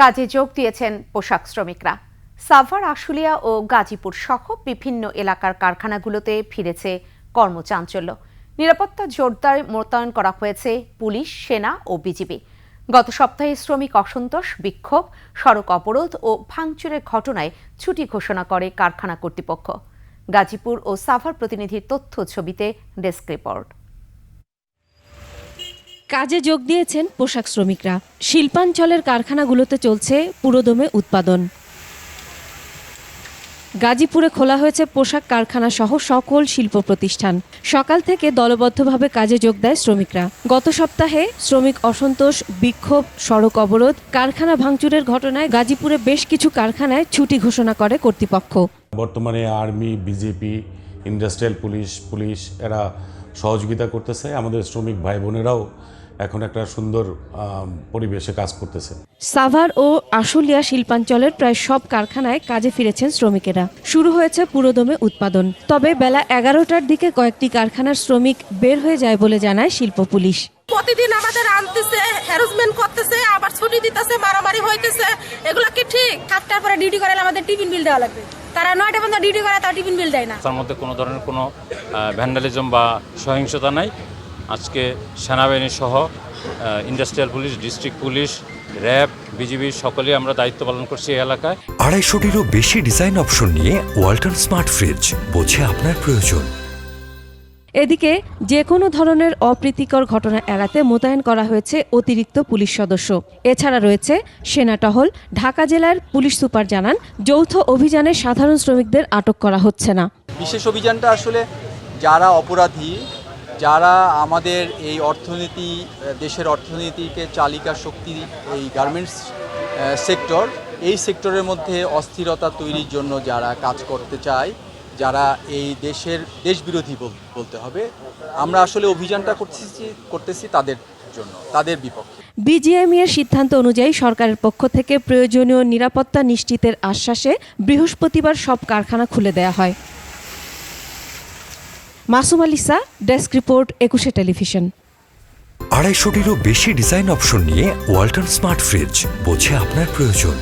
কাজে যোগ দিয়েছেন পোশাক শ্রমিকরা। সাভার, আশুলিয়া ও গাজীপুর সহ বিভিন্ন এলাকার কারখানাগুলোতে ফিরেছে কর্মচাঞ্চল্য। নিরাপত্তা জোরদার মোতায়েন করা হয়েছে পুলিশ, সেনা ও বিজিবি। গত সপ্তাহে শ্রমিক অসন্তোষ, বিক্ষোভ, সড়ক অবরোধ ও ভাঙচুরের ঘটনায় ছুটি ঘোষণা করে কারখানা কর্তৃপক্ষ। গাজীপুর ও সাভার প্রতিনিধির তথ্য ছবিতে ডেস্ক রিপোর্ট। কাজে যোগ দিয়েছেন পোশাক শ্রমিকরা। শিল্পাঞ্চলের কারখানাগুলোতে চলছে পুরোদমে উৎপাদন। গাজীপুরে খোলা হয়েছে পোশাক কারখানা সহ সকল শিল্প প্রতিষ্ঠান। সকাল থেকে দলবদ্ধভাবে কাজে যোগ দেয় শ্রমিকরা। গত সপ্তাহে শ্রমিক অসন্তোষ, বিক্ষোভ, সড়ক অবরোধ, কারখানা ভাঙচুরের ঘটনায় গাজীপুরে বেশ কিছু কারখানায় ছুটি ঘোষণা করে কর্তৃপক্ষ। বর্তমানে আর্মি, বিজেপি, ইন্ডাস্ট্রিয়াল পুলিশ এরা সহযোগিতা করতেছে। আমাদের শ্রমিক ভাই বোনেরাও এখন একটা সুন্দর পরিবেশে কাজ করতেছে। সাভার ও আশুলিয়া শিল্পাঞ্চলের প্রায় সব কারখানায় কাজে ফিরেছেন শ্রমিকেরা। শুরু হয়েছে পুরোদমে উৎপাদন। তবে বেলা 11টার দিকে কয়েকটি কারখানার শ্রমিক বের হয়ে যায় বলে জানায় শিল্প পুলিশ। প্রতিদিন আমাদের আনতেছে, হ্যারাসমেন্ট করতেছে, আবার ছুটি দিতেছে, মারামারি হইতেছে। এগুলা কি ঠিক? 7টার পরে ডিউটি করালে আমাদের টিফিন বিল দেওয়া লাগবে। তারা 9টা পর্যন্ত ডিউটি করে, তারা টিফিন বিল দেয় না। তার মধ্যে কোনো ধরনের কোনো ভ্যান্ডালিজম বা সহিংসতা নাই। আজকে সেনাবাহিনী সহ industrial police, district police, RAB, BGB সকলেই আমরা দায়িত্ব পালন করছি এই এলাকায়। 250টিরও বেশি ডিজাইন অপশন নিয়ে ওয়ালটন স্মার্ট ফ্রিজ, বোঝে আপনার প্রয়োজন। এদিকে যে কোনো ধরনের অপ্রীতিকর ঘটনা এড়াতে মোতায়েন করা হয়েছে অতিরিক্ত পুলিশ সদস্য। এছাড়া রয়েছে সেনা টহল। ঢাকা জেলার পুলিশ সুপার জানান, যৌথ অভিযানে সাধারণ শ্রমিকদের আটক করা হচ্ছে না। বিশেষ অভিযানটা আসলে যারা অপরাধী, যারা আমাদের এই অর্থনীতি, দেশের অর্থনীতিকে চালিকা শক্তি, এই গার্মেন্টস সেক্টর, এই সেক্টরের মধ্যে অস্থিরতা তৈরির জন্য যারা কাজ করতে চায়, যারা এই দেশবিরোধী বলতে হবে, আমরা আসলে অভিযানটা করতেছি তাদের জন্য, তাদের বিপক্ষে। বিজিএমইএ এর সিদ্ধান্ত অনুযায়ী সরকারের পক্ষ থেকে প্রয়োজনীয় নিরাপত্তা নিশ্চিতের আশ্বাসে বৃহস্পতিবার সব কারখানা খুলে দেয়া হয়। Masum আলিসা, desk report, 21 television. 250টিরও বেশি ডিজাইন অপশন নিয়ে ওয়ালটন স্মার্ট ফ্রিজ, বোঝে আপনার প্রয়োজন।